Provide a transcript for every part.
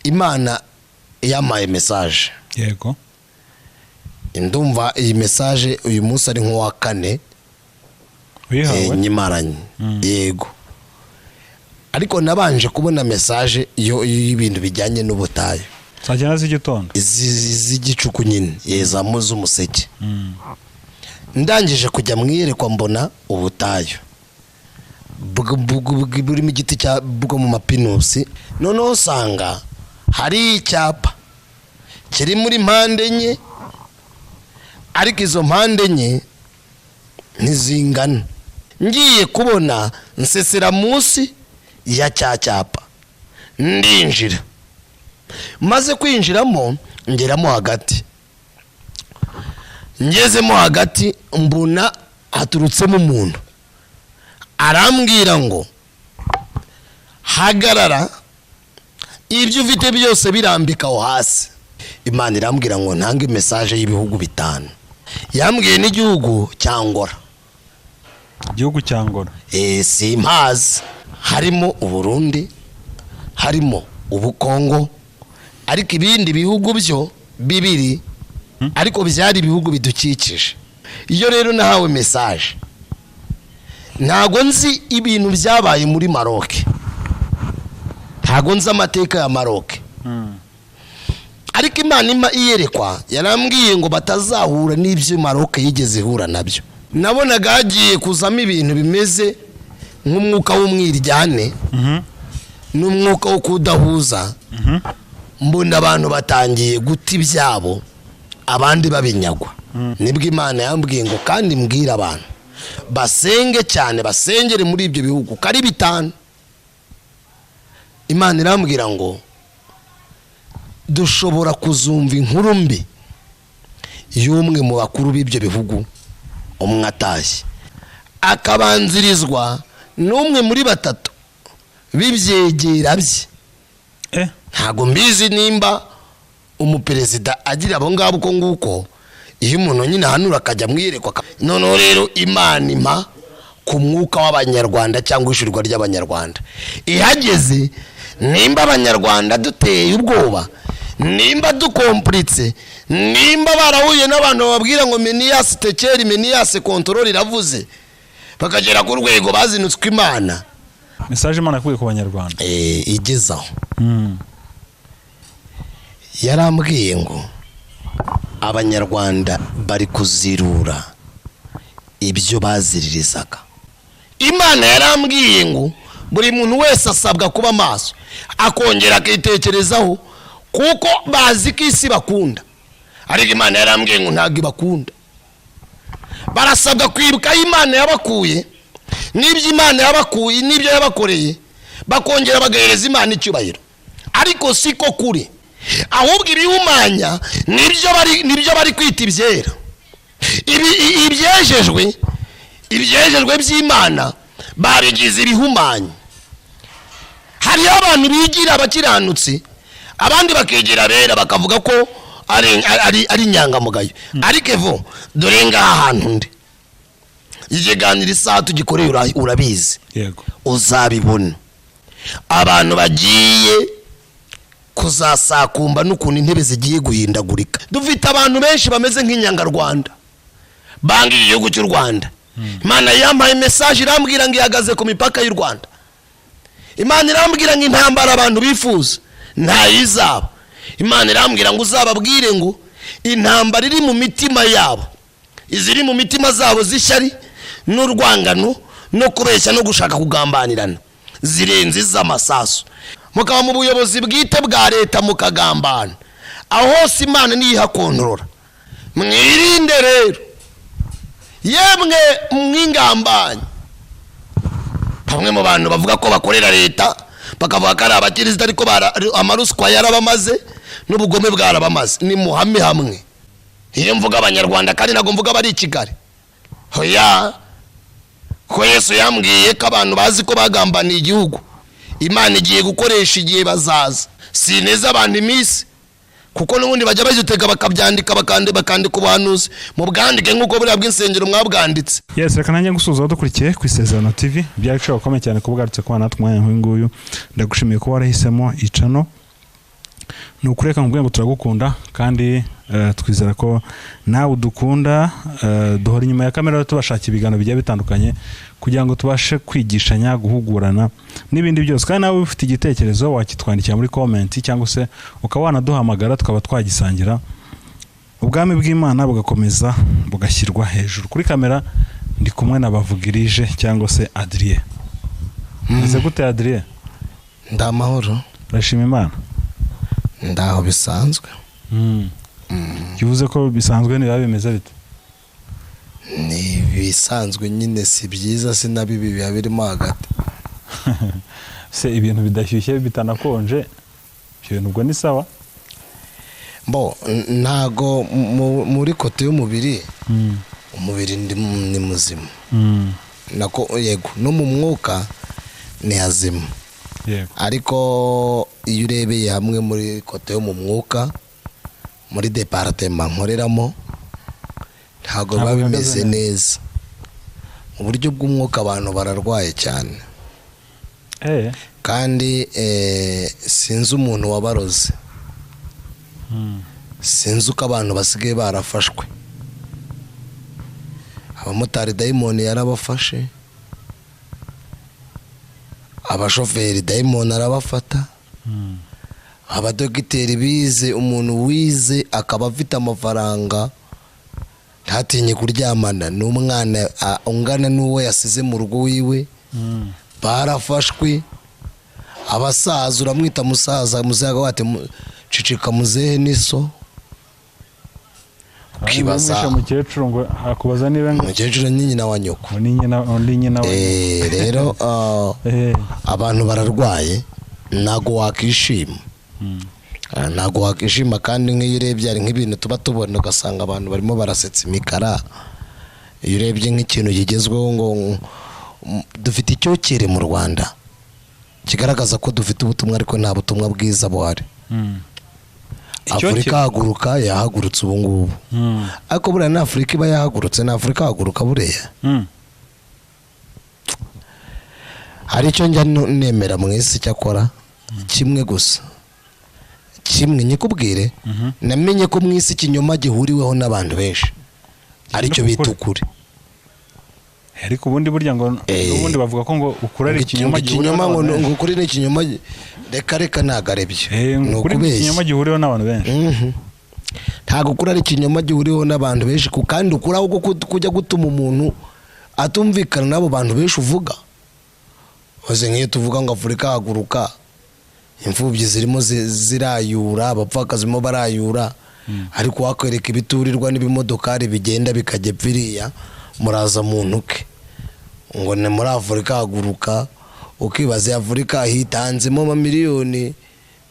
Imana yamaye message. Yego. Ndumva iyi message uyu munsi ari nko wa kane. Nyimaranye. Yego. Ariko nabanje kubona message yo ibintu bijyanye n'ubutayu. Sajana z'igitondo. Z'igicuku nyine yeza muzu umuseke. Ndangije kujya mwiyerekwa mbona ubutayu. Buri mu giti cya bwo mu mapinusi noneho usanga hari icyapa kiri muri mpande enye ariko izo mpande enye ntizingana. Ngiye kubona nsesera munsi ya cyapa ndinjira, maze kwinjiramo ngeramo hagati. Ngezemo hagati mbona haturutsemo umuntu arambwira ngo hagarara ibyo ufite byose birambika aho hasi. Imana irambwira ngo ntange message y'ibihugu bitanu. Yambwiye n'igihugu cyangora. Igihugu cyangora simpazi. Harimo Uburundi, harimo Ubukongo, ariko ibindi bihugu byo bibiri ariko byari ibihugu bidukikije. Iyo rero nahawe message ntago nzi ibintu byabaye muri Maroc, ntago nzi amateka ya Maroc. Ariko Imana iyerekwa yarambwiye ngo batazahura n'ibyo Maroc yigeze ihura nabyo. Nabonaga hagiye kuzamo ibintu bimeze nk'umwuka w'umwiryane n'umwuka wo kudahuza. Mbona abantu batangiye guta ibyabo abandi babinyagwa. Nibwo Imana yambwiye ngo kandi mbwira abantu basenge cyane, basengere muri ibyo bihugu kari bitanu. Imana irambwira ngo dushobora kuzumva inkuru mbi y'umwe mu bakuru b'ibyo bihugu umwatashye akabanzirizwa n'umwe muri batatu bibyegera bye. Ntago mbizi nimba umuperezida agira abo ngabo uko nguko. Iyo umuntu nyine hanura akajya mwiyerekwa. None rero Imana ima ku mwuka w'abanyarwanda cyangwa ishurwa ry'abanyarwanda ihageze, nimba abanyarwanda duteye ubwoba, nimba dukomplitse, nimba barahuye n'abantu bababwira ngo Menias tekeri Menias control iravuze bakagera ku rwego bazinutswe Imana. Message Imana yakuye ku banyarwanda igezaho. Yarambwiye ngo abanyarwanda bari kuzirura ibyo baziririzaga. Imana yarambwiye ngo buri muntu wese asabwa kuba maso akongera akitekerezaho kuko bazi ko isi bakunda. Ariko Imana yarambwiye ngo ntago ibakunda. Barasabwa kwibuka Imana yabakuye n'ibyo Imana yabakuye n'ibyo yabakoreye bakongera bagahereza Imana icyubahiro. Ariko siko kuri, ahubwo ibihumanya nibyo bari kwita ibyera. Ibyejejwe by'Imana babigize ibihumanya. Hari abantu bigira abakiranutsi abandi bakigira bera bakavuga ko ari nyangamugayo. Ariko evo dore ngaha hantu ndi ikiganiro isaha tugikoreye urabizi. Yego. Uzabibona abantu bagiye kuzasakumba n'ukuntu intebe zigiye guhindagurika. Dufite abantu benshi bameze nk'inyangarwanda bangiye igihugu cy'u Rwanda. Imana yamaye message irambwira ngo ihagaze ku mipaka y'u Rwanda. Imana irambwira ngo intambara abantu bifuza ntayizaba. Imana irambwira ngo uzababwire ngo intambara iri mu mitima yabo, iziri mu mitima zabo zishyari n'urwangano no kubeshya no gushaka kugambanirana zirenze z'amasasu. Mukaba mu buyobozi bwite bwa leta mukagambana, aho hose Imana niyiha kontrola. Mwirinde rero yemwe mwingambanye. Bamwe mu bantu bavuga ko bakorera leta bakavuga ko ari abakirisitu ariko amaruswa yarabamaze n'ubugome bwarabamaze. Ni muhame hamwe. Iyo mvuga abanyarwanda kandi nago mvuga bari Kigali. Hoya ko Yesu yambwiye ko abantu bazi ko bagambaniye igihugu Imana igiye gukoresha igihe bazaza. Sineza abantu iminsi kuko n'ubundi bajya bazitega bakabyandika bakandika ubuhanuzi mu bwandike nk'uko buriya bw'insengero mwabwanditse. Yes, reka nanjye gusuza dukurikiye ku Isezerano TV. Byaciye komeye cyane kubugarutse kwa natwe mwanya nk'uyu nguyu. Ndagushimiye ko warahisemo icano ni ukureka nkubwira ngo turagukunda kandi twizera ko nawe udukunda. Duhora inyuma ya kamera tubashaka ibiganiro bigiye bitandukanye kugira ngo tubashe kwigishanya, guhugurana n'ibindi byose. Kandi nawe ufite igitekerezo wakitwandikira muri comment cyangwa se ukaba wanaduhamagara tukaba twagisangira. Ubwami bw'Imana bugakomeza bugashyirwa hejuru. Kuri kamera ndi kumwe na Bavugirije cyangwa se Adrien. Ese gute Adrien? Ndamahoro. Urashima Imana? Ndaho bisanzwe. Kivuze ko bisanzwe niba bimeze bite? Ni bisanzwe nyine, si byiza si na bibi biba birimo hagati. Se ibintu bidashyushye bitanakonje ibintu ubwo ni sawa? Ntago muri kote y'umubiri umubiri ni muzima. Nako yego no mu mwuka ni hazima. Ariko iyo urebeye hamwe muri kote yo mu mwuka muri departement nkoreramo ntago biba bimeze neza. Mu buryo bw'umwuka abantu bararwaye cyane. Kandi sinzi umuntu wabaroze. Sinzi uko abantu basigaye barafashwe. Abamotari dayimoni yarabafashe, abashoferi dayimoni arabafata, abadogiteri bize, umuntu wize akaba afite amafaranga ntatinye kuryamana n'umwana ungana n'uwo yasize mu rugo wiwe, barafashwe. Abasaza uramwita musaza, muzaga wate cicika muzehe niso, ukibaza umukecuru ngo akubaza niba umukecuru ni nyina wa nyoko, ni nyina wa rero abantu bararwaye, ntago wakishima. Ntago wakishima kandi nk'iyo urebye ari nk'ibintu tuba tubona ugasanga abantu barimo barasetsa imikara. Iyo urebye nk'ikintu kigezweho ngo dufite icyokere mu Rwanda kigaragaza ko dufite ubutumwa ariko nta butumwa bwiza buhari. Afurika haguruka yahagurutse ubu ngubu, ariko buriya na Afurika iba yahagurutse, na Afurika haguruka buriya. Hari icyo njya nemera mu isi cyakora kimwe gusa, kimwe nyikubwire, namenye ko mu isi ikinyoma gihuriweho n'abantu benshi, aricyo bita ukuri. Ariko ubundi burya ngo ubundi bavuga ko ngo ukuri ari ikinyoma ngo ukuri ni ikinyoma, reka nagarebye no kubeshya. Ikinyoma gihuriweho n'abantu benshi. Ntago ukuri ari ikinyoma gihuriweho n'abantu benshi, kandi ukuri ahubwo kujya gutuma umuntu atumvikana n'abo bantu benshi uvuga. Hoze nk'iyo tuvuga ngo Afurika haguruka, imfubyi zirimo zirayura, abapfakazi mo barayura, ariko wakwereka ibiturirwa n'ibimodokari bigenda bikajya pfiriya, muraza mu ntuke ngo ni muri Afurika haguruka. Ukibaza Afurika hitanzemo amamiliyoni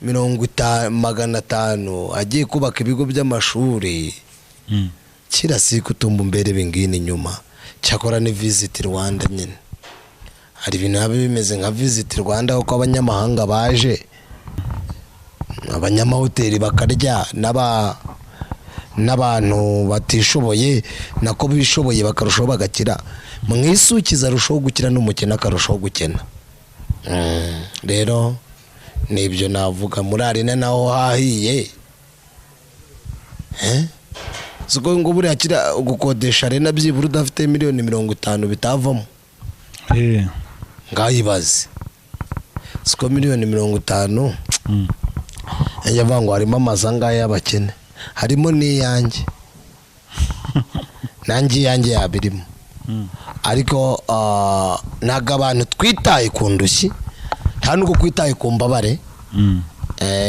500 agiye kubaka ibigo by'amashuri, kirasi kutumba mbere bingine nyuma. Cyakora ni Visit Rwanda nyine, hari ibintu habe bimeze nka Visit Rwanda uko abanyamahanga baje, abanyamahoteli bakarya n'abantu batishoboye nako bishoboye bakarushaho bagakira. Mwisukiza arushaho gukira n'umukene akarushaho gukena. Rero nibyo navuga. Muri arena naho hahiye, zuko ngo buri akira gukodesha arena byibura udafite miliyoni 50 bitavamo. Ngayibaze siko miliyoni 50 yavango harimo amazanga y'abakene, harimo n'iyanjye nanjye yanjye yabirimo. Ariko naga abantu twitaye ku ndushyi, nta nuko kwitaye ku mbabare.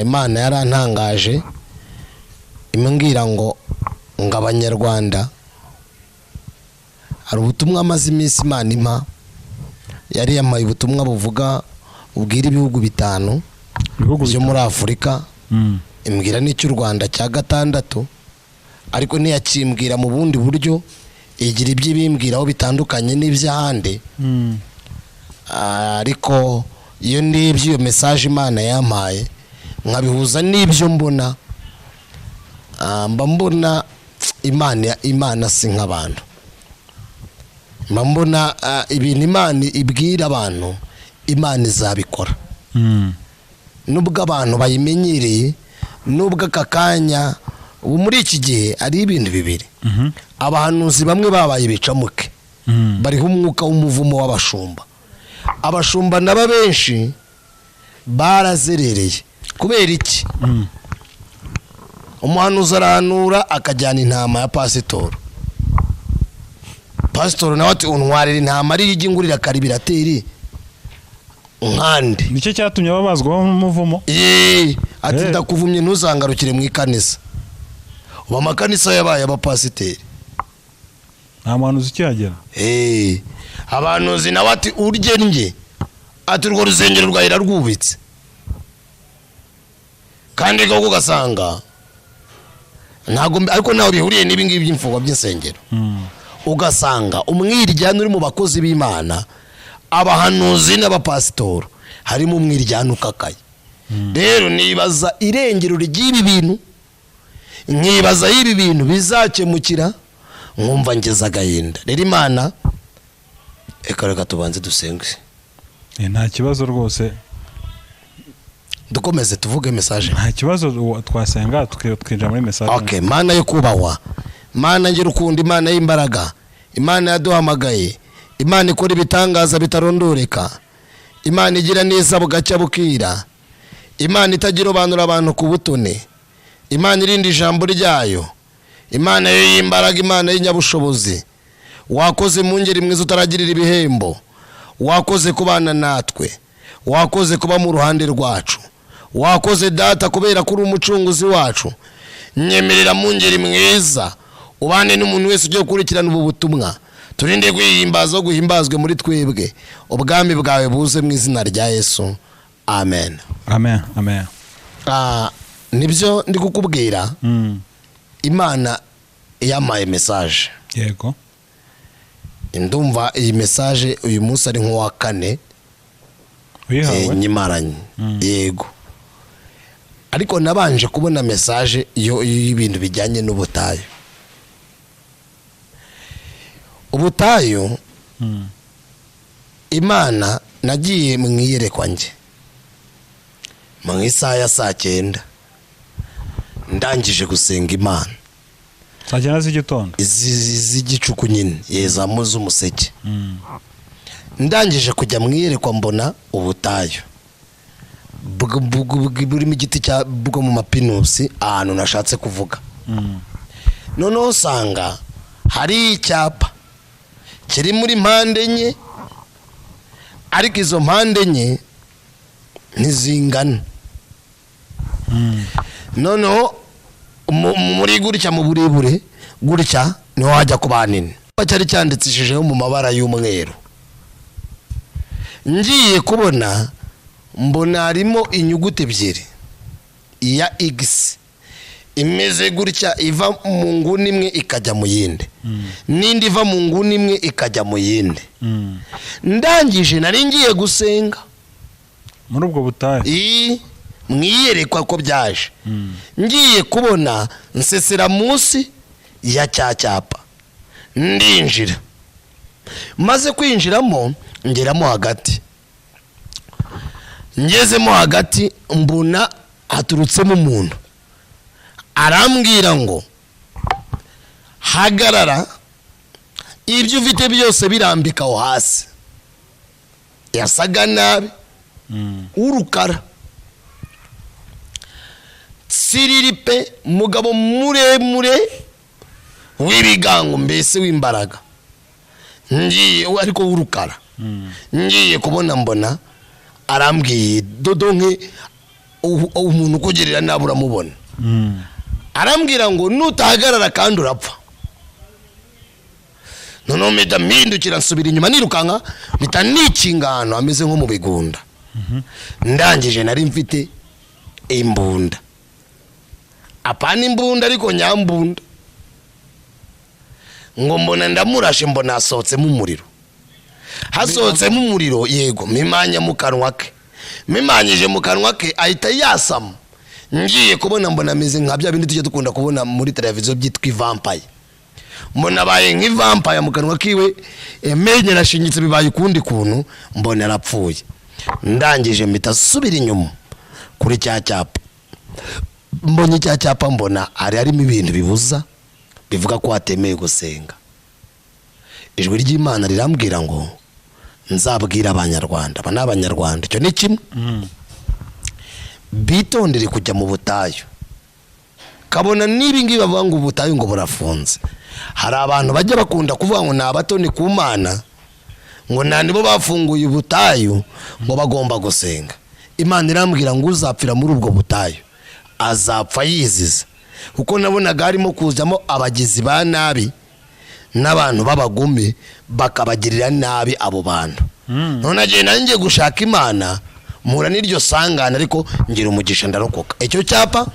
Imana yarantangaje imbwira ngo Abanyarwanda hari ubutumwa amaze iminsi Imana impa, yari yamaye ubutumwa buvuga ubwira ibihugu 5 byo muri Afurika, imbwira n'icyo Rwanda cya 6, ariko ntiyakimbwira mu bundi buryo, igira ibyibimbwiraho bitandukanye n'iby'ahandi. Ariko iyo ndebye iyo message Imana yampaye nkabihuza n'ibyo mbona, mbona Imana si nk'abantu. Mbona ibintu Imana ibwira abantu Imana izabikora. Nubwo abantu bayimenyereye nubwo aka kanya ubu muri iki gihe ari ibintu bibiri. Abahanuzi bamwe babaye bicamuke, bariho umwuka w'umuvumo w'abashumba. Abashumba naba benshi barazerereye. Kubera iki? Umuhanuzi arahanura akajyana intama ya pasitoro. Pasitoro nawe ati untwarira intama ari igingurira karibirateri nkande. Nicyo cyatumye babazwaho umuvumo. Ati ndakuvumye ntuzangarukire mu ikanisa. Ubu amakanisa yabaye abapasiteri. Nta muhanuzi ukihagera. Abanuzi nawe ati urye nge. Ati urwo rusengero rwahera rwubitse. Kandi koko ugasanga ntago ariko nawe bihuriye n'ibingibi by'imfungwa by'insengero. Ugasanga umwiryano uri mu bakozi b'Imana, abahanuzi n'abapasitoro harimo umwiryano ukakaye. Rero nibaza irengero ry'ibi bintu, nkibaza ibi bintu bizakemukira, nkumva ngeza agahinda. Rero Imana reka tubanze dusenge. Nta kibazo rwose, dukomeze tuvuge message. Nta kibazo, twasenga twinjira muri message. Okay, Mana yo kubahwa, Mana ngira ukunda, Imana y'imbaraga, Imana yaduhamagaye, Imana ikora ibitangaza bitarondoreka, Imana igira neza bugacya bukira, Imana itagirobanura abantu ku butone, Imana irindi ijambo ryayo, Imana yo y'imbaraga, Imana y'inyabushobozi. Wakoze mu ngeri mwiza utaragirira ibihembo, wakoze kubana natwe, wakoze kuba mu ruhande rwacu, wakoze data kubera kuri umucunguzi wacu. Nyemerera mu ngeri mwiza ubane n'umuntu wese ugiye gukurikirana ubu butumwa, turinde guhimbaza guhimbazwe muri twebwe, ubwami bwawe buze mu izina rya Yesu, amen. Amen, amen. Nibyo ndi kukubwira. Imana yamaye message. Yego. Ndumva iyi message uyu munsi ari nk'uwa kane nyimaranye. Yego. Ariko nabanje kubona message y'ibintu bijyanye n'ubutayu. Ubutayu, Imana nagiye mwiyerekwa nje mu isaha ya 9:00 ndangije gusenga Imana. Sajana z'igitondo z'igicuku nyine yezamuza umuseke. Ndangije kujya mwiyerekwa mbona ubutayu burimo igiti cya bwo mu mapinusi ahantu nashatse kuvuga. Noneho usanga hari icyapa kiri muri mpande enye, ariko izo mpande enye ntizingana. Noneho muri gutya mu burebure gutya niho hajya kuba nini. Cyari cyandikishijeho mu mabara y'umweru. Ngiye kubona mbona harimo inyuguti ebyiri iya X imeze gutya iva mu nguni imwe ikajya mu yindi, n'indi iva mu nguni imwe ikajya mu yindi. Ndangije nari ngiye gusenga muri ubwo butayu. Mwiyerekwa ko byaje. Ngiye kubona nsesera munsi ya cyapa, ndinjira. Maze kwinjiramo ngeramo hagati. Ngezemo hagati mbona haturutsemo umuntu, arambwira ngo hagarara, ibyo ufite byose birambika aho hasi. Yasaga nabi, urukara, siriripe, mugabo muremure w'ibigango, mbese w'imbaraga. Ngiye ariko urukara. Ngiye kubona mbona arambwiye dodo nke umuntu kugerera nabi uramubona. Arambwira ngo nutahagarara kandi urapfa. Noneho mpita mpindukira nsubira inyuma nirukanka, mpita nikingano ameze nko mu bigunda. Ndangije nari mfite imbunda, apana imbunda ariko nyambunda. Ngo mbona ndamurashe, mbona asohotsemo umuriro. Hasohotsemo umuriro, yego, mimanya mu kanwa ke. Mimanyije mu kanwa ke ahita yasama. Ngiye kubona mbona ameze nka bya bindi tujye dukunda kubona muri televiziyo byitwa vampire. Mbona baye nk'ivampire mu kanwa kiwe, emenye nashinyitse bibaye ukundi kuntu, mbona arapfuye. Ndangije mpita subira inyuma kuri cya cyapa. mbonye icya cyapa mbona harimo ibintu bibuza bivuga ko hatemeye gusenga. Ijwi ry'Imana rirambwira ngo nzabwira abanyarwanda, aba n'abanyarwanda, icyo ni kimwe. Bitondere kujya mu butayu. Kabona nibi ngibi bavuga ngo ubutayu ngo burafunze. Hari abantu bajya bakunda kuvuga ngo nabatoni ku Mana, ngo nibo bafunguye ubutayu ngo bagomba gusenga. Imana irambwira ngo uzapfira muri ubwo butayu azapfa yiziza, kuko nabonaga harimo kuzamo abagizi ba nabi n'abantu b'abagume bakabagirira nabi abo bantu. None agiye nanjye gushaka Imana mpura n'iryo sangana, ariko ngira umugisha ndarokoka. Icyo cyapa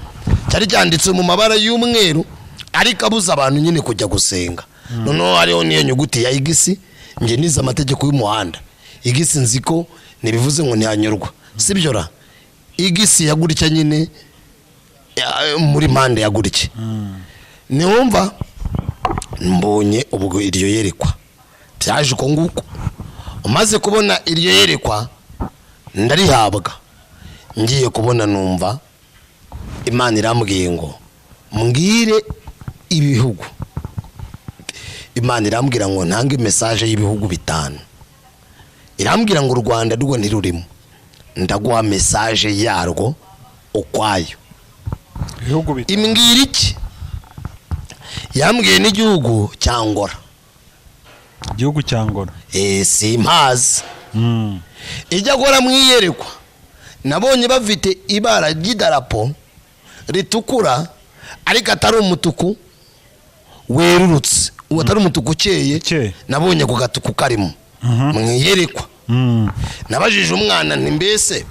cyari cyanditse mu mabara y'umweru ariko abuza abantu nyine kujya gusenga. Noneho hariho niyo nyuguti ya igisi, nge nize amategeko y'umuhanda. Igisi nziko nibivuze ngo ntihanyurwa, sibyo ra? Igisi yaguricya nyine muri mande yaguricye. Niwumva mbonye ubwo iryo yerekwa byaje uko nguko. Umaze kubona iryo yerekwa ndarihabwa, ngiye kubona numva Imana irambwiye ngo mbwire ibihugu. Imana irambwira ngo ntange message y'ibihugu 5. Irambwira ngo u Rwanda rwo ntirurimo, ndaguha message yarwo ukwayo. Ibihugu 5 imbwira iki? Yambwiye n'igihugu cya Angola. Igihugu cya Angola simpazi. Ijya gora mwiyerekwa nabonye bafite ibara ry'idarapo ritukura ariko atari umutuku werurutse, atari umutuku ukeye. Nabonye ku gatuku karimo mwiyerekwa. Nabajije umwana nti mbese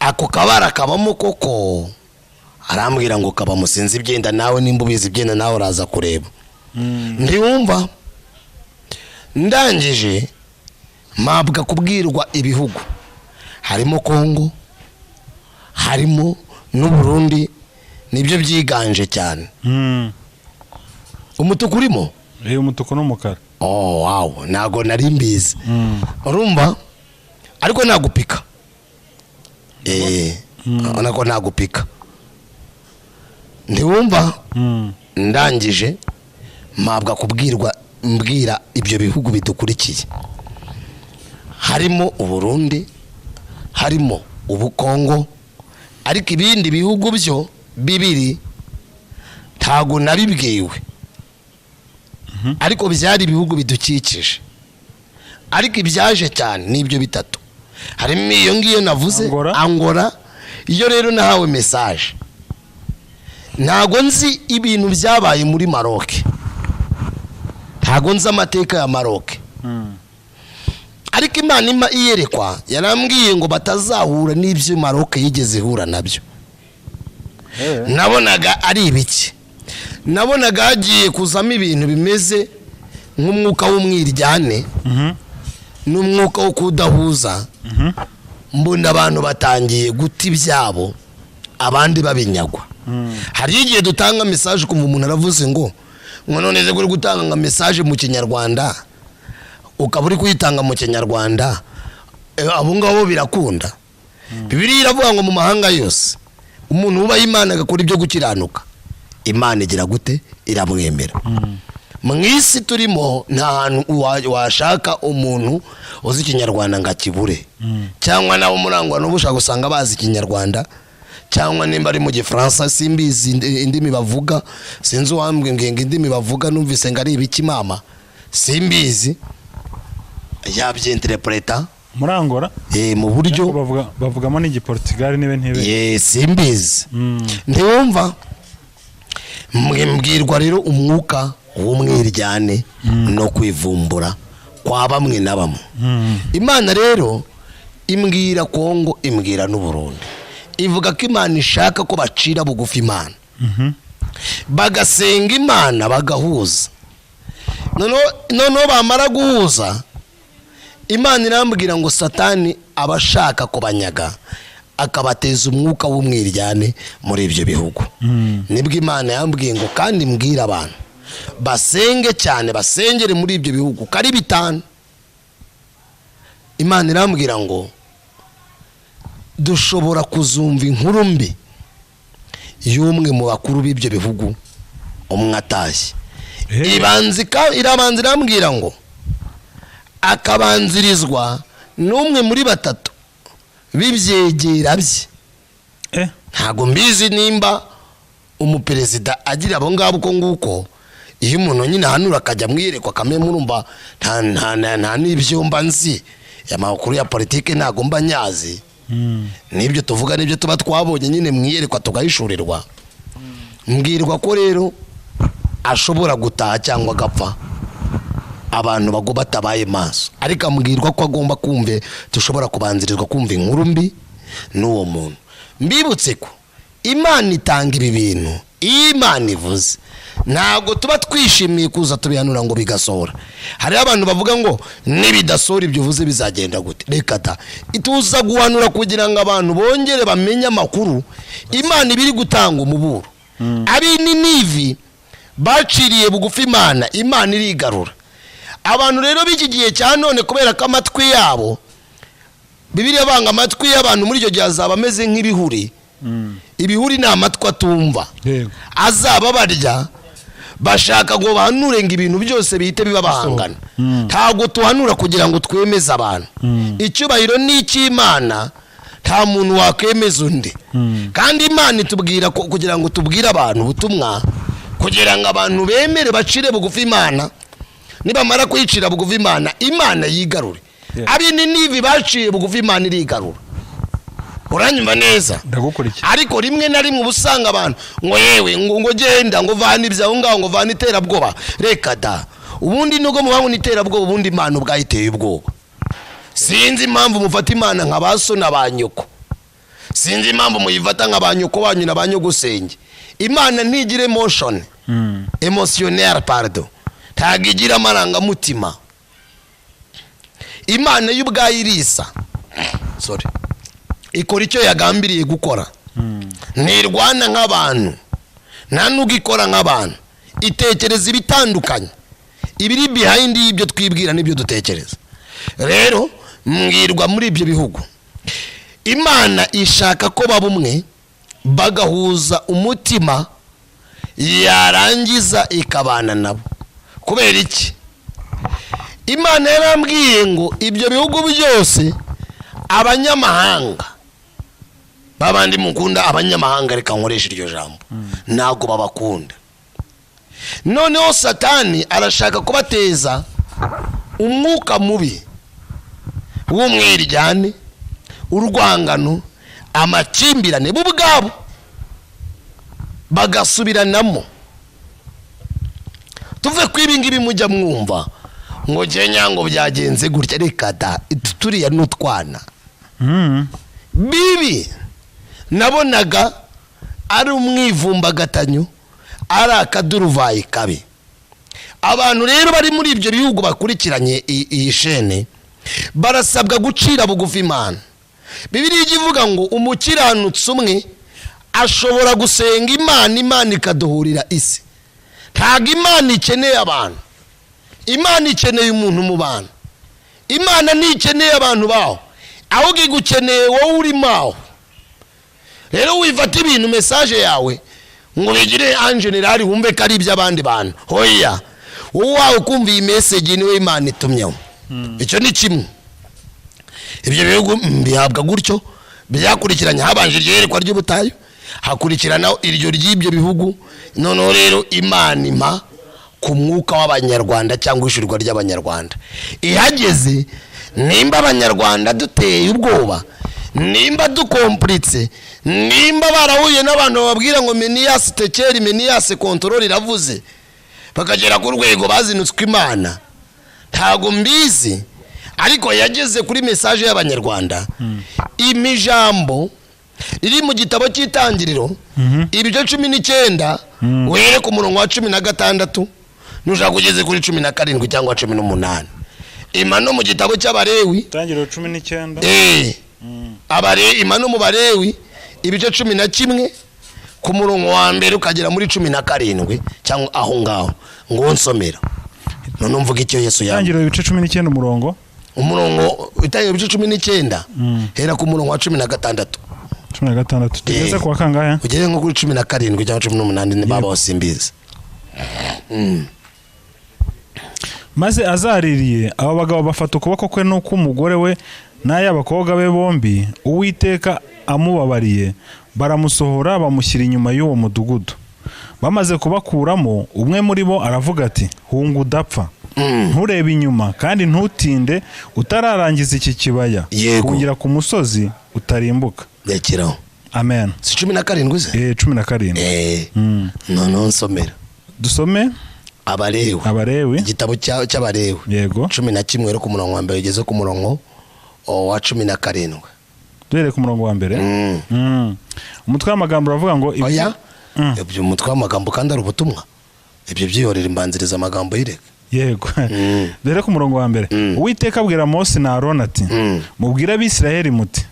ako kabara kabamo koko? Arambwira ngo kaba musinzi ibyenda, nawe nimba ubizi ibyenda nawe uraza kureba. Ndiwumva ndangije mabwa kubwirwa ibihugu harimo Kongo, harimo n'u Burundi, nibyo byiganje cyane. Umutuku urimo? Umutuku n'umukara. Oh wow, nago nari mbizi. Urumva ariko nagupika. Nako nagupika. Ndiwumva ndangije mabwa kubwirwa mbwira ibyo bihugu bidukurikiye. Harimo u Burundi, harimo ubukongo, ariko ibindi bihugu byo bibiri ntago nabibwiwe. Ariko byari ibihugu bidukikije, ariko ibyaje cyane nibyo 3. Harimo iyo ngiyo navuze Angola. Iyo rero nahawe message. Ntago nzi ibintu byabaye muri Maroc, ntago nzi amateka ya Maroc. Ariko Imana iyerekwa yarambwiye ngo batazahura n'ibyo Maroc yigeze hura nabyo. Nabonaga ari ibiki? Nabonaga hagiye kuzamo ibintu bimeze nk'umwuka w'umwiryane n'umwuka wo kudahuza. Mbona abantu batangiye guta ibyabo abandi babinyagwa. Hari igihe dutanga message kumva umuntu aravuze ngo none ze guri gutanga message mu Kinyarwanda ukaburi kuyitanga mu Kinyarwanda, abo ngabo birakunda. Bibiliya iravuga ngo mu mahanga yose umuntu uba Imana agakora ibyo gukiranuka, Imana igira gute? Iramwemera. Mwisi turimo nta hantu washaka umuntu uzi Kinyarwanda ngakibure. Cyangwa nawo murangwa no bushaka gusanga bazi Kinyarwanda, cyangwa nimba ari mu Gifaransa simbizi indimi bavuga, sinzi wambwe ngenge indimi bavuga numvise ngari ibiki mama simbizi yabyinterpreta muri Angola. Mu buryo bavugamo n'Igiportugal nibe ntebe. Simbizi. Ndiwumva mbwirwa rero umwuka w'umwiryane no kwivumbura kwa bamwe na bamwe. Imana rero imbwira Kongo, imbwira n'u Burundi. Ivuga ko Imana ishaka ko bacira bugufi Imana, bagasenga Imana, bagahuza. Noneho bamara guhuza, Imana irambwira ngo Satani abashaka kubanyaga akabateza umwuka w'umwiryane muri ibyo bihugu. Nibwo Imana yambwiye ngo kandi mbwira abantu basenge cyane, basengere muri ibyo bihugu kari 5. Imana irambwira ngo dushobora kuzumva inkuru mbi y'umwe mu bakuru b'ibyo bihugu umwe atashye irabanza irambwira ngo akabanzirizwa n'umwe muri batatu bibyegera bye. Ntago mbizi nimba umuperezida agira abo ngabo uko nguko, iyo umuntu nyine hanura akajya mwiyerekwa kamwe murumva nta n'ibyumba nzi amakuru ya politike ntago mba nyazi. Nibyo tuvuga nibyo tuba twabonye nyine mwiyerekwa tugahishurirwa. Mbwirwa ko rero ashobora gutaha cyangwa agapfa abantu bago batabaye maso, ariko ambwirwa ko agomba kumve dushobora kubanzirizwa kumva inkuru mbi n'uwo muntu. Mbibutse ko Imana itanga ibi bintu, Imana ivuze ntago tuba twishimiye kuza tubihanura ngo bigasohora. Hari abantu bavuga ngo nibidasohora ibyo uvuze bizagenda gute. Reka ta ituza guhanura kugira ngo abantu bongere bamenye amakuru Imana ibiri gutanga umuburo. Abi Ninivi baciriye bugufi Imana irigarura. Abantu rero b'iki gihe cya none kubera ko amatwi yabo Bibiliya banga amatwi y'abantu muri cyo gihe azaba ameze nk'ibihuri. Ibihuri ni amatwi atumva. Azaba barya bashaka ngo bahanure ngo ibintu byose bihite biba bahangana. Ntago tuhanura kugira ngo twemeze abantu. Icyubahiro ni icy'Imana, nta muntu wakemeza undi. Kandi Imana itubwira kugira ngo tubwire abantu ubutumwa kugira ngo abantu bemere bacire bugufi Imana. Nibamara kwicira bugufi Imana yigarure. Abi Ninivi baciye bugufi Imana irigarura. Uranyumva neza? Ndagukurikira. Ariko rimwe na rimwe ubusanga abantu ngo yewe ngo genda ngo vana ibyaho ngaho ngo vana iterabwoba. Reka da ubundi nugo mubangu niterabwoba ubundi Imana ubwayiteye ubwoba. Sinzi impamvu mufata Imana nkabaso nabanyoko. Sinzi impamvu muyifata nk'abanyoko banyu nabanyogusenge. Imana ntigire emotion. Emotionnel pardon. Tagigira amaranga mutima. Imana y'ubwayirisa. Sorry. Ikora icyo yagambiriye gukora. Ntirwana nk'abantu. Nta nubwo ikora nk'abantu. Itekereza ibitandukanye. Ibiri behind y'ibyo twibwira n'ibyo dutekereza. Rero mbwirwa muri ibyo bihugu Imana ishaka ko babumwe bagahuza umutima yarangiza ikabana nabo. Kubera iki? Imana yarambwiye ngo ibyo bihugu byose abanyamahanga babandi mukunda abanyamahanga, reka nkoresha iryo jambo, nago babakunda. Noneho Satani arashaka kubateza umwuka mubi w'umwiryane, urwangano, amakimbirane bubwabo bagasubiranamo. Tuve kwibingibi mujya mwumva ngo nyango byagenze gutya. Reka da turiya n'utwana bibi nabonaga ari umwivumbagatanyo, ari akaduruvayi kabi. Abantu rero bari muri ibyo bihugu bakurikiranye iyi shene barasabwa gucira bugufi Imana. Bibiliya ivuga ngo umukiranutsi umwe ashobora gusenga Imana ikaduhurira isi. Ntago Imana ikeneye abantu. Imana ikeneye umuntu mu bantu. Imana ntikeneye abantu baho, ahubwo igukeneye wowe uri maho. Rero wifata ibintu message yawe ngo bigire en general wumve ko ari iby'abandi bantu. Hoya wowe ukumva iyi message niwe Imana itumyeho. Icyo ni kimwe. Ibyo bihugu bihabwa gutyo byakurikiranye, habanje ryerekwa ry'ubutayu, hakurikirana iryo ry'ibyo bihugu. Noneho rero Imana ima ku mwuka w'abanyarwanda cyangwa ishurwa ry'abanyarwanda. Ihageze nimba abanyarwanda duteye ubwoba, nimba dukomplitse, nimba barahuye n'abantu bababwira ngo Menias tekeri Menias control iravuze, bakagera ku rwego bazinutswe Imana, ntago mbizi. Ariko yageze kuri message y'abanyarwanda. Imijambo riri mu gitabo cy'Itangiriro ibice 19 were ku murongo wa 16 nuja kugeze kuri 17 cyangwa 18. Imano mu gitabo cy'Abalewi Itangiriro 19 Imano mu Balewi ibice 11 ku murongo wa mbere ukagera muri 17 cyangwa aho ngaho ngo nsomera. None mvuga icyo Yesu Itangiriro ibice 19 umurongo Itangiriro ibice 19 hera ku murongo wa 16. 16 tugeze kwa kangahe ugere nko kuri 17 cyangwa 18 ni baba wasimbiza. maze azaririye abo bagabo bafata ukuboko kwe n'uko umugore we n'ay'abakobwa be bombi Uwiteka amubabariye baramusohora bamushyira inyuma y'uwo mudugudu. Bamaze kubakuramo umwe muri bo aravuga ati hunga udapfa nturebe inyuma kandi ntutinde utararangiza iki kibaya kugera ku musozi utarimbuka. Yakiraho. Amen. Si 17 uze? 17. No nsomera. Dusome Abalewi igitabo cy'Abalewi. Yego. 11 rero ku murongo wa mbere ugeze ku murongo wa 17. Duhere ku murongo wa mbere. Umutwe w'amagambo uravuga ngo oya ibyo umutwe w'amagambo kandi ari ubutumwa. Ibyo byiyorera imbanziriza amagambo yireka. Yego. Duhere ku murongo wa mbere. Uwiteka abwira Mose na Aroni ati mubwire Abisirayeli muti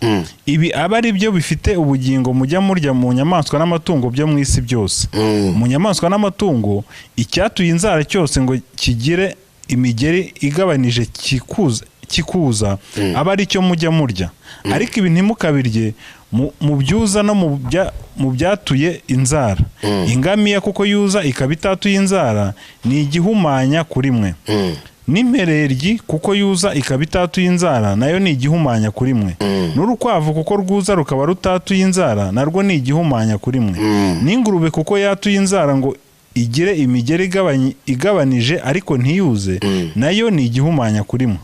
ibi aba ari byo bifite ubugingo mujya murya mu nyamaswa n'amatungo byo mu isi byose. Mu nyamaswa n'amatungo icyatuye inzara cyose ngo kigire imigeri igabanije kikuza aba ari cyo mujya murya. Ariko ibi ntimukabirye mu byuza no mu byatuye inzara. Ingamiya kuko yuza ikaba itatuye inzara ni igihumanya kuri mwe. N'impereryi kuko yuza ikaba itatuye inzara nayo ni igihumanya kuri mwe. N'urukwavu kuko rwuza rukaba rutatuye inzara narwo ni igihumanya kuri mwe. N'ingurube kuko yatuye inzara ngo igire imigeri igabanije ariko ntiyuze nayo ni igihumanya kuri mwe.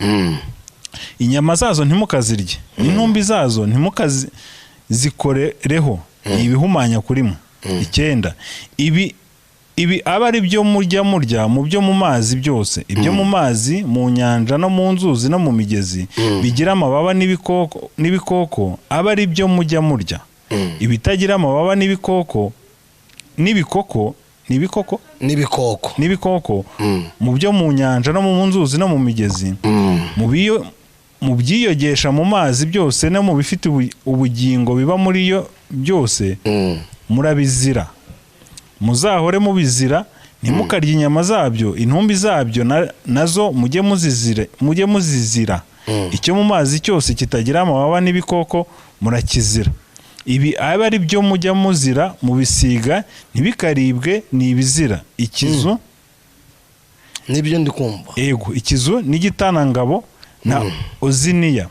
Inyama zazo ntimukazirye, intumbi zazo ntimukazikorereho ibihumanya kuri mwe. 9 ibi aba ari byo murya mu byo mu mazi byose, ibyo mu mazi mu nyanja no mu nzuzi no mu migezi bigira amababa n'ibikoko aba ari byo mujya murya. Ibitagira amababa n'ibikoko mu byo mu nyanja no mu nzuzi no mu migezi mu byiyogesha mu mazi byose no mu bifite ubugingo biba muri yo byose murabizira. Muzahore mubizira ntimukarye inyama zabyo, intumbi zabyo nazo mujye muzizira. Icyo mu mazi cyose kitagira amababa n'ibikoko murakizira. Ibi aba ari byo mujya muzira mu bisiga ntibikaribwe ni ibizira. Ikizu nibyo ndikumva. Yego, ikizu n'igitanangabo na oziniya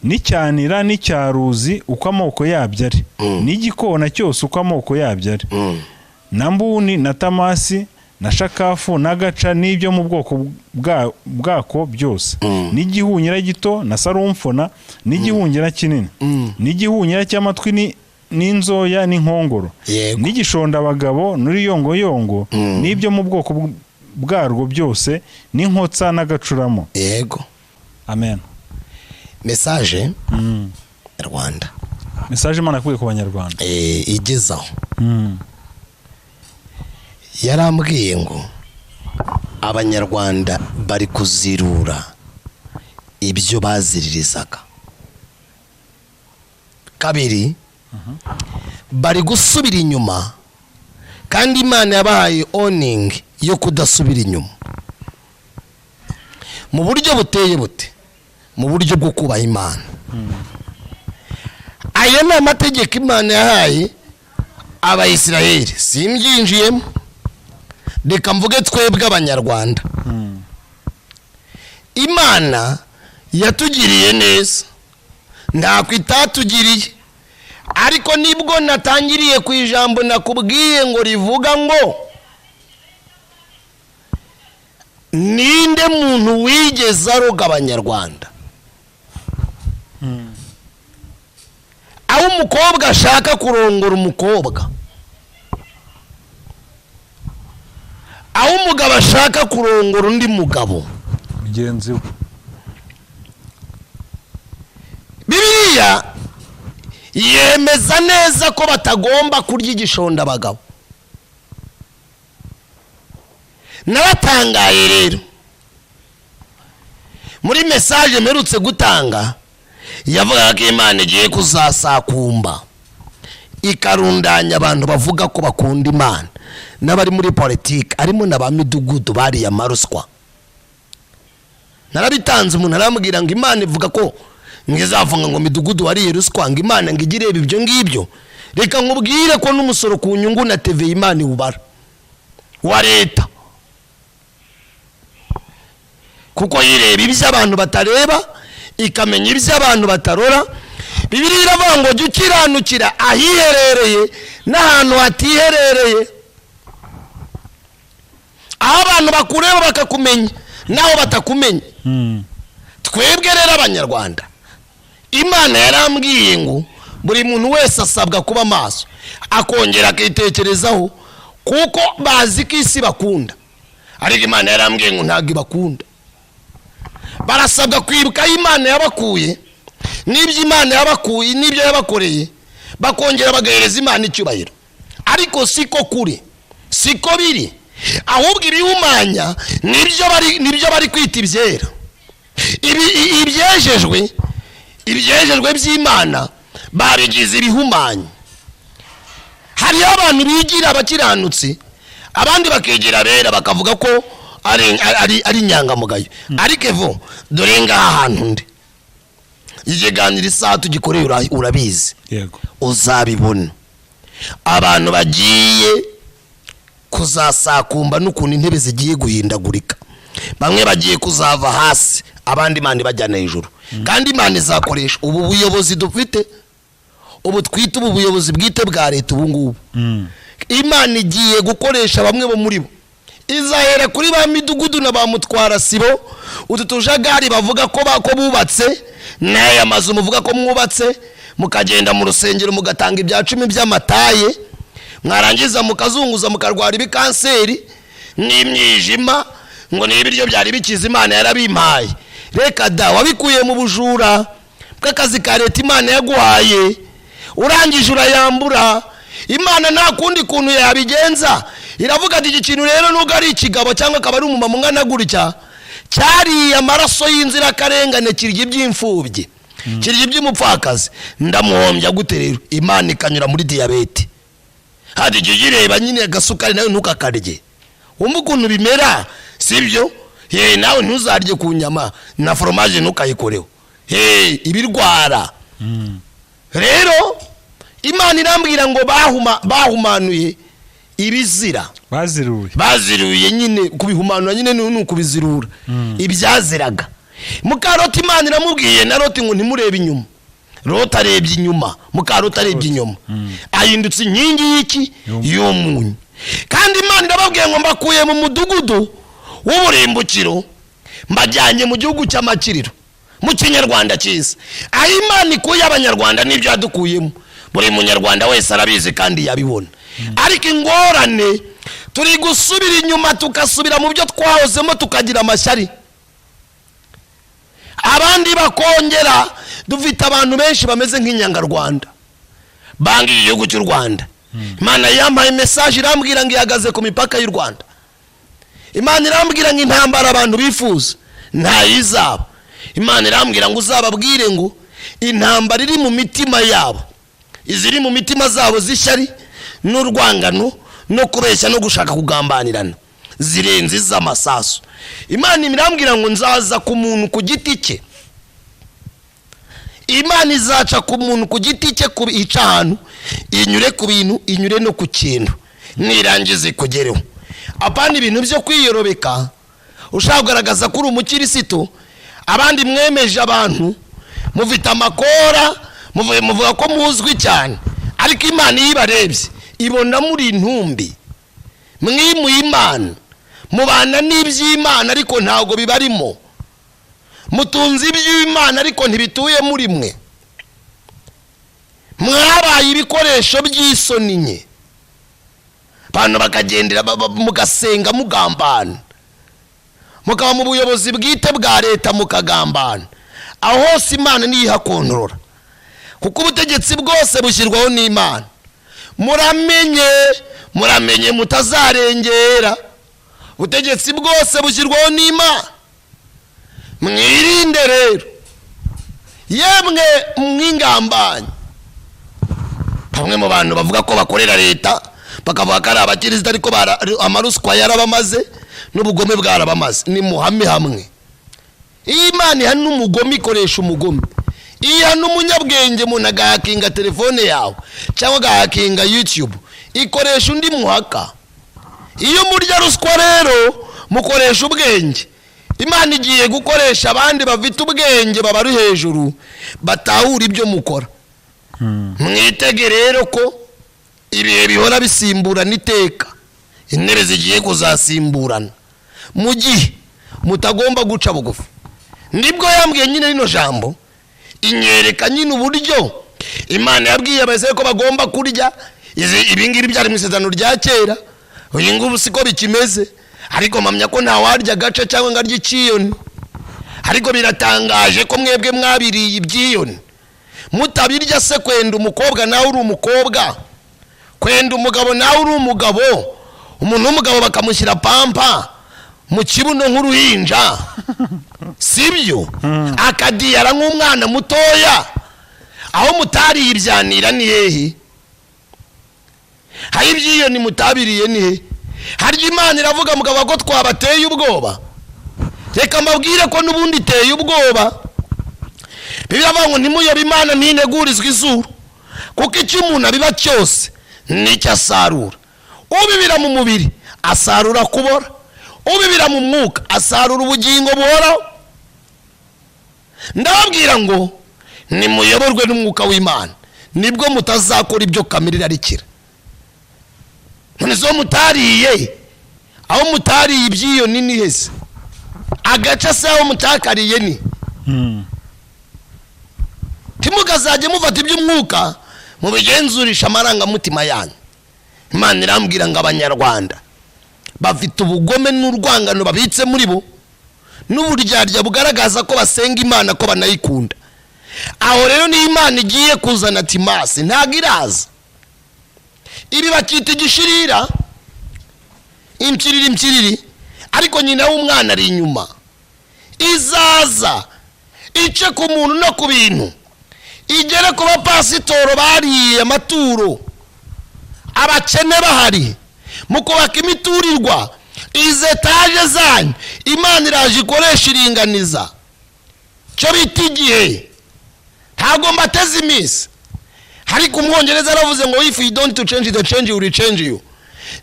n'icyanira n'icyaruzi uko amoko yabyo ari, n'igikona cyose uko amoko yabyo ari, na mbuni na tamasi na shakafu n'agaca n'ibyo mu bwoko bwako byose, n'igihunyira gito na sarumfona n'igihunyira kinini, n'igihunyira cy'amatwi n'inzoya n'inkongoro, n'igishondabagabo n'uruyongoyongo n'ibyo mu bwoko bwarwo byose, n'inkotsa n'agacuramo. Yego. Amen. Message Rwanda. Message Imana kuye ku Banyarwanda. Igezaho. Yarambwiye ngo Abanyarwanda bari kuzirura ibyo baziririzaga. Kabiri bari gusubira inyuma kandi Imana yabahaye owning yo kudasubira inyuma. Mu buryo buteye bute? Mu buryo bwo kubaha Imana. Aya ni amategeko Imana yahaye Abayisiraheli. Simbyinjiyemo. Reka mvuge twebwe Abanyarwanda. Imana yatugiriye neza. Ntako itatugiriye. Ariko nibwo natangiriye ku ijambo nakubwiye ngo rivuga ngo ninde muntu wigeze aroga Abanyarwanda. Aho umukobwa ashaka kurongora umukobwa, aho umugabo ashaka kurongora undi mugabo mugenzi we. Bibiliya yemeza neza ko batagomba kurya igishonda abagabo. Naratangaye rero muri message mperutse gutanga yavuga ko Imana igiye kuzasakumba ikarundanya abantu bavuga ko bakunda Imana n'abari muri politiki arimo n'abamidugudu bari ya maruswa. Narabitanze umuntu arambwira ngo Imana ivuga ko ngizafunga ngo midugudu wariye ruswa ngo Imana ngo igirebe ibyo ngibyo. Reka nkubwire ko n'umusoro ku nyungu na TV Imana iwubara wa leta, kuko yireba ibyo abantu batareba ikamenya ibyo abantu batarora. Bibiliya iravuga ngo jya ukiranukira ahiherereye n'ahantu hatiherereye, aho abantu bakureba bakakumenya naho batakumenya. Twebwe rero abanyarwanda, Imana yarambwiye ngo buri muntu wese asabwa kuba maso akongera akitekerezaho, kuko bazi ko isi bakunda, ariko Imana yarambwiye ngo ntabwo ibakunda. Barasabwa kwibuka Imana yabakuye n'ibyo Imana yabakuye n'ibyo yabakoreye, bakongera bagahereza Imana icyubahiro. Ariko siko kuri, siko biri, ahubwo ibihumanya nibyo bari kwita ibyera. Ibyejejwe by'Imana babigize ibihumanya. Hariho abantu bigira abakiranutsi, abandi bakigira abera bakavuga ko ari inyangamugayo. Ariko evo dore ngaha hantu ndi ikiganiro isaha tugikoreye urabizi, yego uzabibona abantu bagiye kuzasakumba n'ukuntu intebe zigiye guhindagurika. Bamwe bagiye kuzava hasi, abandi Imana bajyana hejuru. Kandi Imana izakoresha ubu buyobozi dufite, ubu twita ubu buyobozi bwite bwa leta ubu ngubu. Imana igiye gukoresha bamwe bo muri bo, izahera kuri ba midugudu na ba mutwara sibo, utu tujagari bavuga ko bubatse, n'aya mazu muvuga ko mwubatse, mukagenda mu rusengero mugatanga ibya 10 by'amataye, mwarangiza mukazunguza mukarwara ibikanseri n'imyijima, ngo ni ibiryo byari bikiza Imana yarabimpaye. Reka da, wabikuye mu bujura bw'akazi ka leta Imana yaguhaye, urangije urayambura. Imana nta kundi kuntu yabigenza, iravuga ati iki kintu rero nubwo ari ikigabo cyangwa akaba ari umumama ungana gutya, cyari amaraso y'inzirakarengane, kirya iby'imfubyi, kirya iby'umupfakazi, ndamuhombya gute rero? Imana ikanyura muri diyabete, hadi jya uyireba nyine agasukari nawe ntukakarye, wumva ukuntu bimera, sibyo? Nawe ntuzarye ku nyama na foromaje ntukayikoreho, ibirwara. Rero Imana irambwira ngo bahumanuye ibizira, baziruye nyine kubihumanura, nyine n'ukubizirura ibyaziraga. Mukaroti Imana iramubwiye na Loti ngo ntimurebe inyuma. Loti arebye inyuma, Mukaroti arebye inyuma, ahindutse inkingi y'iki y'umunyu. Kandi Imana irababwiye ngo mbakuye mu mudugudu w'uburimbukiro mbajyanye mu gihugu cy'amakiriro, mu Kinyarwanda cyiza. Aho Imana ikuye abanyarwanda n'ibyo yadukuyemo, buri munyarwanda wese arabizi kandi yabibona. Ariko ingorane turi gusubira inyuma, tukasubira mu byo twahozemo, tukagira amashyari, abandi bakongera. Dufite abantu benshi bameze nk'inyangarwanda bangiye igihugu cy'u Rwanda. Imana yampaye message irambwira ngo ihagaze ku mipaka y'u Rwanda. Imana irambwira ngo intambara abantu bifuza ntayizaba. Imana irambwira ngo uzababwire ngo intambara iri mu mitima yabo, iziri mu mitima zabo z'ishyari n'urwangano no kubeshya no gushaka kugambanirana, zirenze iz'amasasu. Imana irambwira ngo nzaza ku muntu ku giti cye. Imana izaca ku muntu ku giti cye, kubica ahantu, inyure ku bintu, inyure no ku kintu, nirangize kugereho. Apana ibintu byo kwiyorobeka ushaka kugaragaza kuri umukirisitu, abandi mwemeje abantu mufite amakora, muvuga ko muzwi cyane, ariko Imana yibarebye ibona muri intumbi, mwimuye Imana, mubana n'iby'Imana ariko ntago bibarimo, mutunze iby'Imana ariko ntibituye muri mwe, mwabaye ibikoresho by'isoni nke. Abantu bakagendera mugasenga mugambana, mukaba mu buyobozi bwite bwa leta mukagambana, aho hose Imana niyihakontorora, kuko ubutegetsi bwose bushyirwaho n'Imana. Muramenye mutazarengera, ubutegetsi bwose bushyirwaho n'Imana. Mwirinde rero yemwe mwingambanye. Bamwe mu bantu bavuga ko bakorera leta bakavuga ko ari abakirisitu, ariko amaruswa yarabamaze n'ubugome bwarabamaze. Ni muhame hamwe, Imana ihana n'umugome ikoresha umugome, iya n'umunyabwenge umuntu agahakinga telefone yawe cyangwa agahakinga YouTube ikoresha undi muhaka. Iyo murya ruswa rero mukoresha ubwenge. Imana igiye gukoresha abandi bafite ubwenge babari hejuru batahura ibyo mukora. Mwitege rero ko ibihe bihora bisimburana iteka, intebe zigiye kuzasimburana mu gihe mutagomba guca bugufi. Nibwo yambwiye nyine rino jambo, inyereka nyine uburyo Imana yabwiye abasore ko bagomba kurya ibingiri byari mu isezerano rya kera. Uyu ngubu siko bikimeze, ariko mpamya ko nta warya gace cyangwa ngo arye ikiyoni. Ariko biratangaje ko mwebwe mwabiriye ibyiyoni mutabirya. Se kwenda umukobwa nawe uri umukobwa, kwenda umugabo nawe uri umugabo, umuntu w'umugabo bakamushyira pampa mu kibuno nk'uruhinja, sibyo? Akadiyara nk'umwana mutoya. Aho mutariye ibyanira ni hehe? Hari ibyiyoni mutabiriye ni hehe? Harya Imana iravuga mugabo ko twabateye ubwoba? Reka mbabwire ko n'ubundi iteye ubwoba. Bibiliya ivuga ngo ntimuyobe Imana ntinegurizwe izuru, kuko icyo umuntu abiba cyose nicyo asarura. Ubibira mu mubiri asarura kubora, ubibira mu mwuka asarura ubugingo buhoraho. Ndababwira ngo nimuyoborwe n'umwuka w'Imana, nibwo mutazakora ibyo kamere irarikira. None zo mutariye, aho mutariye ibyiyoni ni hese? Agace se aho mutakariye ni? Timugazajye mufata iby'umwuka mubigenzurisha amarangamutima yanyu. Imana irambwira ngo abanyarwanda bafite ubugome n'urwangano babitse muri bo, n'uburyarya bugaragaza ko basenga Imana ko banayikunda. Aho rero ni Imana igiye kuzana timasi, ntago iraza. Ibi bakita igishirira, impyiriri, ariko nyina w'umwana ari inyuma. Izaza ice ku muntu no ku bintu, igere ku bapasitoro bariye amaturo, abakene bahari, mukubaka imiturirwa, izi etaje zanyu Imana iraje ikoresha iringaniza. Cyo bita igihe ntago mbateze iminsi. Ariko umwongereza aravuze ngo if you don't change the change will change you.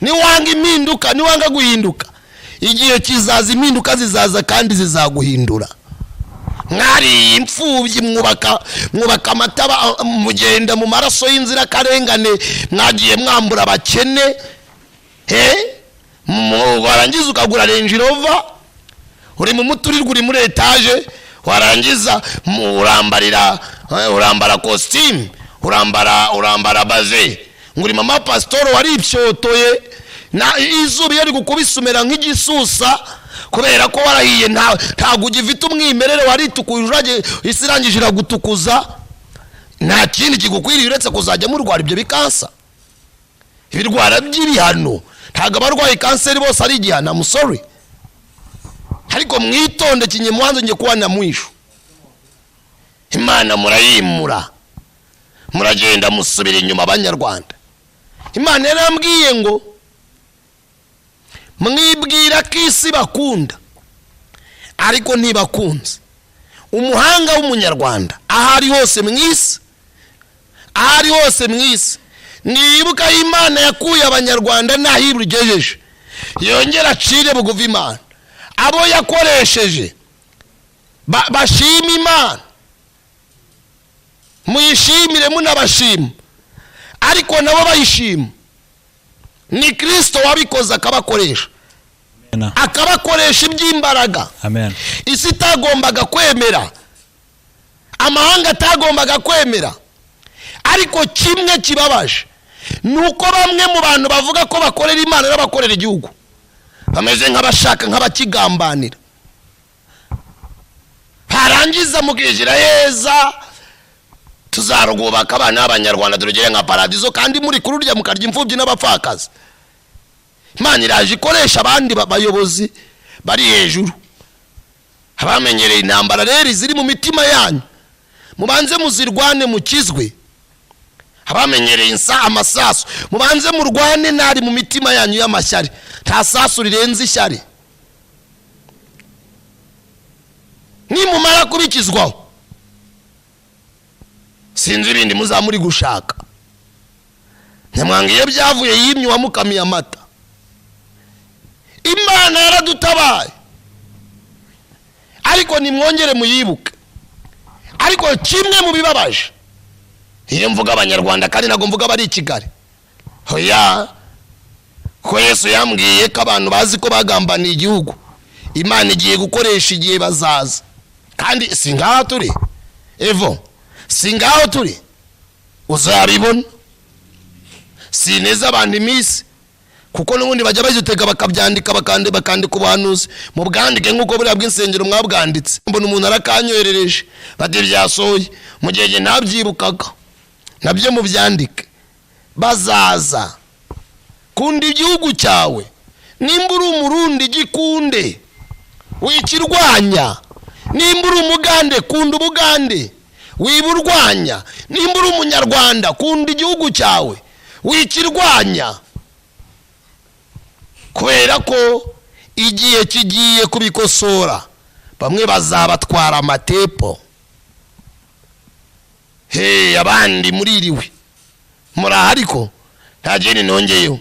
Niwanga impinduka, niwanga guhinduka, igihe kizaza impinduka zizaza kandi zizaguhindura. Mwari imfubyi mwubaka amataba, mugenda mu maraso y'inzira karengane, mwagiye mwambura abakene, warangiza ukagura Range Rover, uri mu muturirwa, uri muri etaje, warangiza urambara costume, urambara baze, nguri mama pastor wari ipyotoye na izuba yari gukubisumera nk'igisusa kubera ko warahiye ntago ugifite umwimerere, wari tukuje isirangije iragutukuza. Nta kindi kigukwiriye uretse kuzajya murwara ibyo bikansa, ibirwara by'ibihano. Ntago abarwaye kanseri bose ari igihana, I'm sorry. Ariko mwitonde kinye mwanzo nge kuba namwishu. Imana murayimura, muragenda musubira inyuma abanyarwanda. Imana yarambwiye ngo mwibwira ko isi bakunda ariko ntibakunze. Umuhanga w'umunyarwanda ahari hose mwisi, nibuka Imana yakuye abanyarwanda nahirugejeje, yongera acire bugufi Imana. Abo yakoresheje bashima Imana, muyishimire munabashima, ariko nabo bayishima. Ni Kristo wabikoze akabakoresha, akabakoresha iby'imbaraga. Amen. Isi itagombaga kwemera, amahanga atagombaga kwemera. Ariko kimwe kibabaje nuko bamwe mu bantu bavuga ko bakorera Imana n'abakorera igihugu bameze nk'abashaka nk'abakigambanira. Parangiza mukijira heza, tuzarugubaka abana b'abanyarwanda turugere nka paradizo, kandi muri kururya mukarya imfubyi n'abapfakazi. Imana iraje ikoresha abandi bayobozi bari hejuru, abamenyereye intambara rero ziri mu mitima yanyu, mubanze muzirwane mukizwe. Abamenyereye amasasu, mubanze murwane nari mu mitima yanyu y'amashyari. Nta sasu rirenze ishyari. Nimumara kubikizwaho sinzi ibindi muzamuri gushaka. Nyamwanga iyo byavuye yimye wamukamiye amata. Imana yaradutabaye, ariko nimwongere muyibuke. Ariko kimwe mu bibabaje, iyo mvuga abanyarwanda kandi nago mvuga bari i Kigali, hoya ko Yesu yambwiye ko abantu bazi ko bagambaniye igihugu Imana igiye gukoresha igihe bazaza. Kandi singaho turi Evo, singaho turi uzabibona. Sineza abantu iminsi, kuko n'ubundi bajya bazitega bakabyandika bakandika ubuhanuzi mu bwandike nk'uko buriya bw'insengero mwabwanditse. Mbona umuntu arakanyoherereje bati byasohoye mu gihe ntabyibukaga, nabyo mu byandike. Bazaza. Kunda igihugu cyawe, nimba uri umurundi gikunde wikirwanya, nimba uri umugande kunda ubugande wiburwanya, nimba uri umunyarwanda kunda igihugu cyawe wikirwanya, kubera ko igihe kigiye kubikosora. Bamwe bazabatwara amatepo, abandi muririwe murahari ko nta jeni nongeyeho.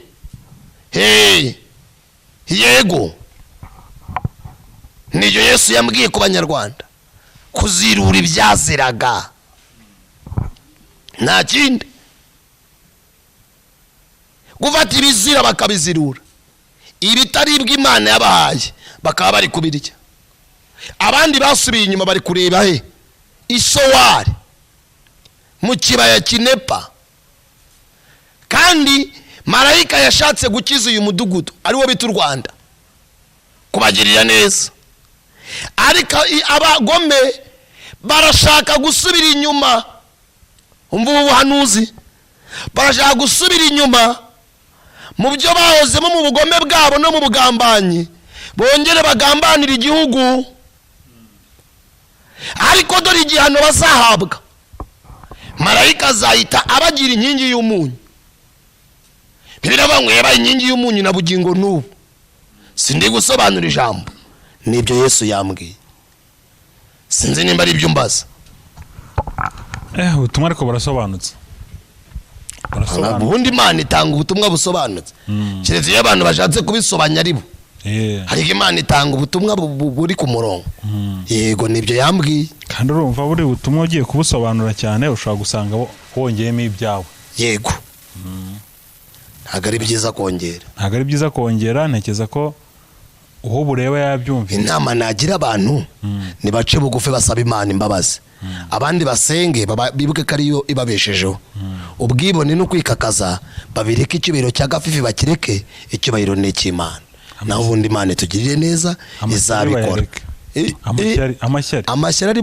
Yego, niyo Yesu yambwiye ku banyarwanda kuzirura ibyaziraga, nta kindi. Gufata ibizira bakabizirura, ibitaribwa Imana yabahaye bakaba bari kubirya. Abandi basubiye inyuma bari kureba Isowari mu kibaya Kinepa. Kandi marayika yashatse gukiza uyu mudugudu ariwo bita u Rwanda, kubagirira neza. Ariko abagome barashaka gusubira inyuma. Umva ubuhanuzi, barashaka gusubira inyuma mu byo bahozemo mu bugome bwabo no mu bugambanyi, bongere bagambanira igihugu. Ariko dore igihano bazahabwa, marayika azahita abagira inkingi y'umunyu. Bibiri bamwe yabaye inkingi y'umunyu na bugingo n'ubu. Sindi gusobanura ijambo, nibyo Yesu yambwiye. Sinzi nimba ari ibyo mbaza. Ubutumwa ariko barasobanutse. Ubundi Imana itanga ubutumwa busobanutse. Kiretse iyo abantu bashatse kubisobanya aribo. Ariko Imana itanga ubutumwa buri ku murongo. Yego, nibyo yambwiye. Kandi urumva buri butumwa ugiye kubusobanura cyane ushobora gusanga wongeyemo ibyawe. Yego. Ntabwo ari byiza kongera. Ntabwo ari byiza kongera. Ntekereza ko uho bureba yabyumvise. Inama nagira abantu nibace bugufi basaba Imana imbabazi. Abandi basenge bibuke ko ariyo ibabeshejeho. Ubwibone no kwikakaza babireke icyubahiro cya gafifi bakireke, icyubahiro ni cy'Imana. Naho ubundi Imana itugirire neza izabikora. Amashyari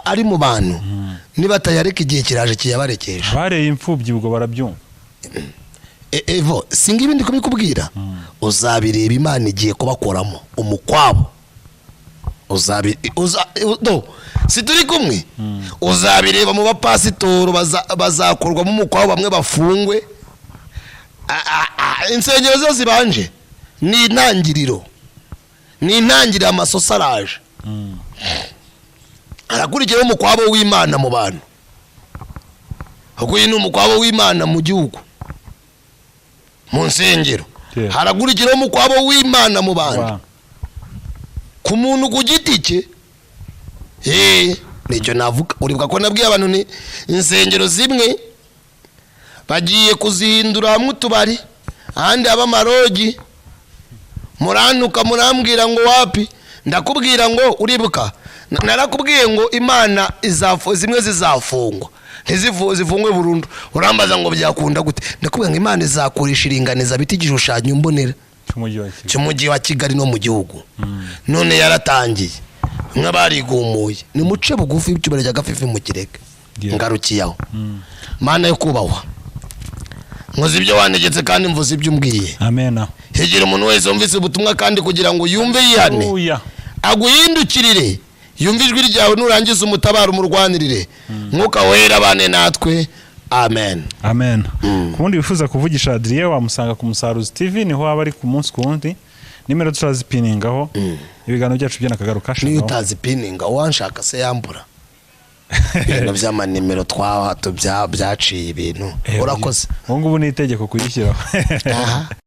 ari mu bantu nibatayareka igihe kiraje kiyabarekeje. Bareye imfubyi ubwo barabyumva. Evo, singa ibindi kubikubwira. Uzabireba Imana igiye kubakoramo umukwabo. Situri kumwe. Uzabireba mu bapasitoro bazakorwamo umukwabo, bamwe bafungwe. Insengero zose zibanje ni intangiriro. Ni intangiriro amasosa araje. Arakurikiraho umukwabo w'Imana mu bantu. Hukuye n'umukwabo w'Imana mu gihugu, mu nsengero. Haragurikiraho umukwabo w'Imana mu bantu. Ku muntu ku giti cye. Nicyo navuga. Uribuka ko nabwiye abantu ni insengero zimwe bagiye kuzihindura hamwe utubari, ahandi abamarogi. Muranuka murambwira ngo wapi? Ndakubwira ngo uribuka narakubwiye ngo Imana zimwe zizafungwa, ntizifungwe burundu. Urambaza ngo byakunda gute? Ndakubwira ngo Imana izakoresha iringaniza biti igishushanyo mbonera cy'umujyi wa Kigali no mu gihugu. None yaratangiye nk'abarigumuye. Ni muce bugufi icyubahiro cya gafifi mu kireke. Ngarukiyaho. Mana yo kubahwa, nkoze ibyo wanegetse kandi mvuze ibyo umbwiye. Amen. Hegera umuntu wese wumvise ubutumwa kandi kugira ngo yumve yihane, aguhindukirire, yumve ijwi ryawe, nurangiza umutabara umurwanirire. Mwuka wera bane natwe. Amen. Amen. Kubundi wifuza kuvugisha Adrien wamusanga ku Musaruzi TV, niho waba ari ku munsi kundi. Nimero turazipiningaho. Ibiganiro byacu byo nakagaruka. Niyo utazipininga wanshaka se yambura. ibintu by'amanimero twahato byaciye ibintu urakoze ubu ngubu ni itegeko kuyishyiraho